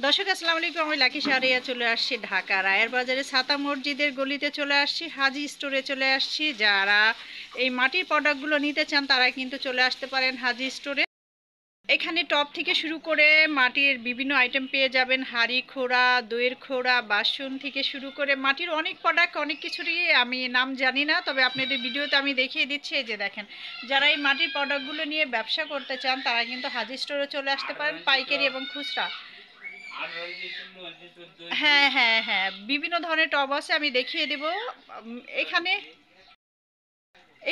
দর্শক আসসালামু আলাইকুম। আমি লাকি শাহরিয়া চলে আসছি ঢাকা রায়ের বাজারে ছাতা মসজিদের গলিতে চলে আসছি, হাজি স্টোরে চলে আসছি। যারা এই মাটির প্রোডাক্টগুলো নিতে চান তারা কিন্তু চলে আসতে পারেন হাজি স্টোরে। এখানে টপ থেকে শুরু করে মাটির বিভিন্ন আইটেম পেয়ে যাবেন, হাঁড়ি খোড়া, দইয়ের খোড়া, বাসন থেকে শুরু করে মাটির অনেক প্রোডাক্ট, অনেক কিছুরই আমি নাম জানি না, তবে আপনাদের ভিডিওতে আমি দেখিয়ে দিচ্ছি। এই যে দেখেন, যারা এই মাটির প্রোডাক্টগুলো নিয়ে ব্যবসা করতে চান তারা কিন্তু হাজি স্টোরে চলে আসতে পারেন, পাইকারি এবং খুচরা। হ্যাঁ হ্যাঁ হ্যাঁ, বিভিন্ন ধরনের টব আছে, আমি দেখিয়ে দেব। এখানে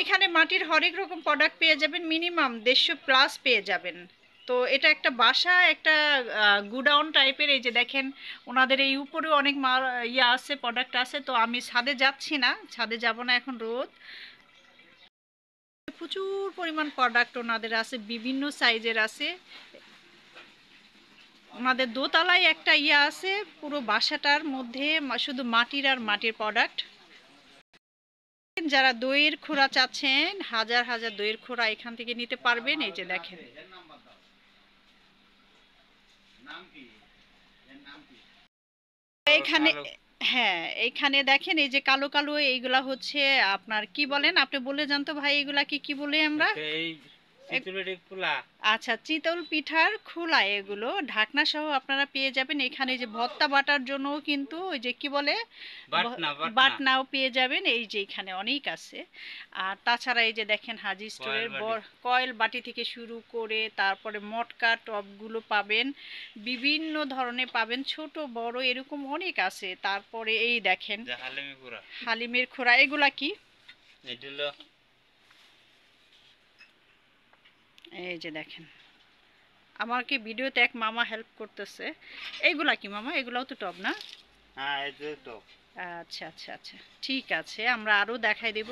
এখানে মাটির হরেক রকম প্রোডাক্ট পেয়ে যাবেন, মিনিমাম 150+ পেয়ে যাবেন। তো এটা একটা বাসা, একটা গুডাউন টাইপের। এই যে দেখেন, ওনাদের এই উপরেও অনেক মাল ইয়া আছে, প্রোডাক্ট আছে। তো আমি ছাদে যাচ্ছি না, ছাদে যাব না, এখন রোদ। প্রচুর পরিমাণ প্রোডাক্ট ওনাদের আছে, বিভিন্ন সাইজের আছে। ওনাদের দোতলায় একটা ইয়া আছে, পুরো বাসাটার মধ্যে শুধু মাটির আর মাটির প্রোডাক্ট। যারা দইয়ের খোড়া চাচ্ছেন, হাজার হাজার দইয়ের খোড়া এখান থেকে নিতে পারবেন। এই যে দেখেন, এইখানে, হ্যাঁ এইখানে দেখেন, এই যে কালো কালো এইগুলা হচ্ছে আপনার কি বলেন, আপনি বলে যান তো ভাই, এগুলা কি কি বলে আমরা? আচ্ছা, চিতল পিঠার খোলা, এগুলো ঢাকনা সহ আপনারা পেয়ে যাবেন এখানে। যে ভর্তা বাটার জন্য কিন্তু ওই যে কি বলে, বাটনাও পেয়ে যাবেন। এই যে এখানে অনেক আছে। আর তাছাড়া এই যে দেখেন, হাজি স্টোরের কয়েল বাটি থেকে শুরু করে তারপরে মটকা টপগুলো পাবেন, বিভিন্ন ধরনের পাবেন, ছোট বড় এরকম অনেক আছে। তারপরে এই দেখেন হালিমের খোড়া, এগুলা কি? এই যে দেখেন, আমাকে ভিডিওতে এক মামা হেল্প করতেছে। এইগুলা কি মামা? এগুলাও তো টপ না? হ্যাঁ, এই যে টপ। আচ্ছা আচ্ছা আচ্ছা, ঠিক আছে, আমরা আরো দেখাই দেব।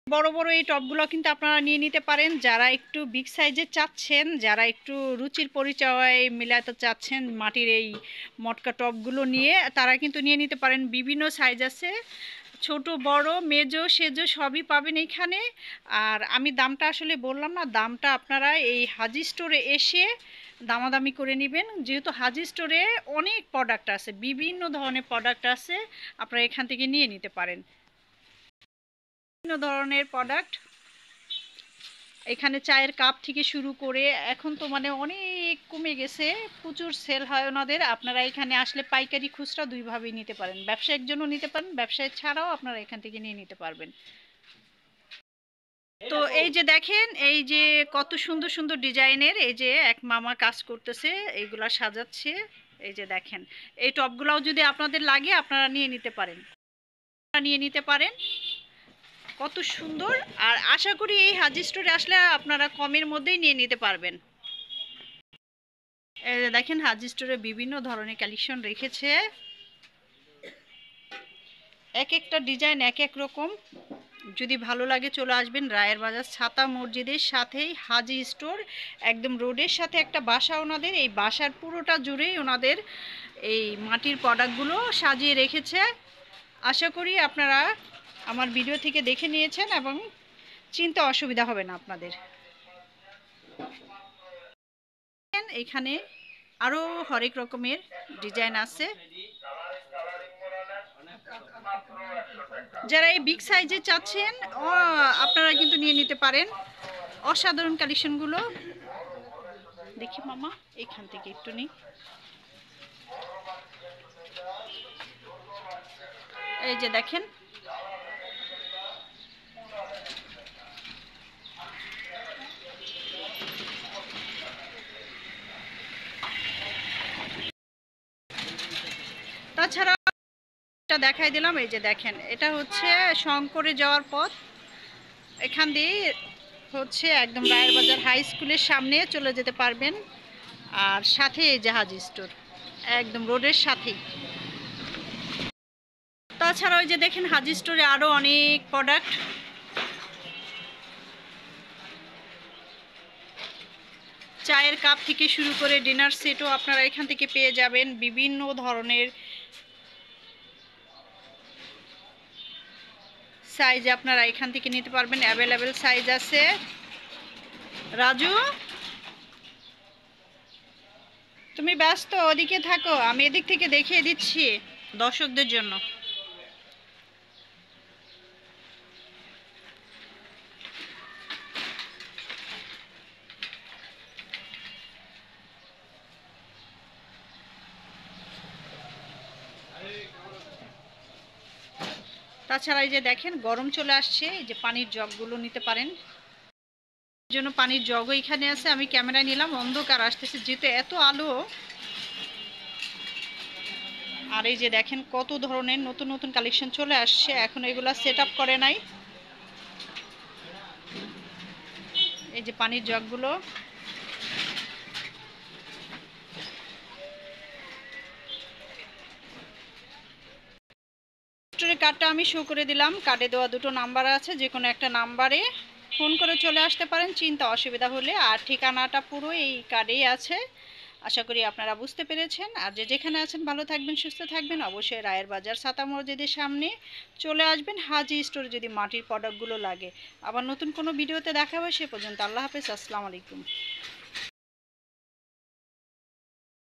বড় বড় এই টপগুলো কিন্তু আপনারা নিয়ে নিতে পারেন, যারা একটু বিগ সাইজের চাচ্ছেন, যারা একটু রুচির পরিচয় মিলাতে চাচ্ছেন মাটির এই মটকা টপগুলো নিয়ে, তারা কিন্তু নিয়ে নিতে পারেন। বিভিন্ন সাইজ আছে, ছোট বড় মেজো সেজো সবই পাবেন এখানে। আর আমি দামটা আসলে বললাম না, দামটা আপনারা এই হাজি স্টোরে এসে দামাদামি করে নেবেন, যেহেতু হাজি স্টোরে অনেক প্রোডাক্ট আছে, বিভিন্ন ধরনের প্রোডাক্ট আছে, আপনারা এখান থেকে নিয়ে নিতে পারেন বিভিন্ন ধরনের প্রোডাক্ট। এখানে চায়ের কাপ থেকে শুরু করে, এখন তো মানে অনেক কমে গেছে, প্রচুর সেল হয় ওনাদের। আপনারা এখানে আসলে পাইকারি খুচরা দুইভাবেই নিতে পারেন, ব্যবসায়িক জন্য নিতে পারেন, ব্যবসায় ছাড়াও আপনারা এখান থেকে নিয়ে নিতে পারবেন। তো এই যে দেখেন, এই যে কত সুন্দর সুন্দর ডিজাইনের, এই যে এক মামা কাজ করতেছে, এইগুলা সাজাচ্ছে। এই যে দেখেন, এই টপগুলাও যদি আপনাদের লাগে আপনারা নিয়ে নিতে পারেন, কত সুন্দর। আর আশা করি এই হাজি স্টোরে আসলে আপনারা কমের মধ্যেই নিয়ে নিতে পারবেন। এই যে দেখেন, হাজি স্টোরে বিভিন্ন ধরনের কালেকশন রেখেছে, এক একটা ডিজাইন এক এক রকম। যদি ভালো লাগে চলে আসবেন রায়ের বাজার ছাতা মসজিদের সাথেই হাজি স্টোর, একদম রোডের সাথে একটা বাসা ওনাদের। এই বাসার পুরোটা জুড়েই ওনাদের এই মাটির প্রোডাক্টগুলো সাজিয়ে রেখেছে। আশা করি আপনারা আমার ভিডিও থেকে দেখে নিয়েছেন এবং চিনতে অসুবিধা হবে না আপনাদের। এখানে আরও হরেক রকমের ডিজাইন আছে, যারা এই বিগ সাইজে চাচ্ছেন আপনারা কিন্তু নিয়ে নিতে পারেন। অসাধারণ কালেকশনগুলো দেখি মামা, এখান থেকে একটু নিই। এই যে দেখেন, তাছাড়া এটা দেখাই দিলাম। এই যে দেখেন, এটা হচ্ছে শঙ্করে যাওয়ার পথ, এখান দিয়ে হচ্ছে একদম রায়ের বাজার হাই স্কুলের সামনে চলে যেতে পারবেন। আর সাথে এই যে হাজি স্টোর, একদম রোডের সাথেই। তাছাড়া ওই যে দেখেন, হাজি স্টোরে আরও অনেক প্রোডাক্ট, চায়ের কাপ থেকে শুরু করে ডিনার সেটও আপনারা এখান থেকে পেয়ে যাবেন। বিভিন্ন ধরনের সাইজ আপনারা এখান থেকে নিতে পারবেন, অ্যাভেলেবেল সাইজ আছে। রাজু, তুমি ব্যস্ত, ওদিকে থাকো, আমি এদিক থেকে দেখিয়ে দিচ্ছি দর্শকদের জন্য। তাছাড়া এই যে দেখেন গরম চলে আসছে, এই যে পানির জগগুলো নিতে পারেন। এর জন্য পানির জগও এখানে আছে, আমি ক্যামেরায় নিলাম, অন্ধকার আসতেছে যেহেতু এত আলো। আর এই যে দেখেন কত ধরনের নতুন নতুন কালেকশন চলে আসছে, এখন এগুলা সেট আপ করে নাই। এই যে পানির জগগুলো, কার্ডটা আমি শো করে দিলাম, কার্ডে দেওয়া দুটো নাম্বার আছে, যে কোনো একটা নাম্বারে ফোন করে চলে আসতে পারেন চিন্তা অসুবিধা হলে। আর ঠিকানাটা পুরো এই কার্ডেই আছে। আশা করি আপনারা বুঝতে পেরেছেন। আর যে যেখানে আছেন ভালো থাকবেন, সুস্থ থাকবেন। অবশ্যই রায়ের বাজার ছাতা মসজিদের সামনে চলে আসবেন হাজি স্টোরে যদি মাটির প্রোডাক্টগুলো লাগে। আবার নতুন কোনো ভিডিওতে দেখা হবে, সে পর্যন্ত আল্লাহ হাফেজ, আসসালামু আলাইকুম।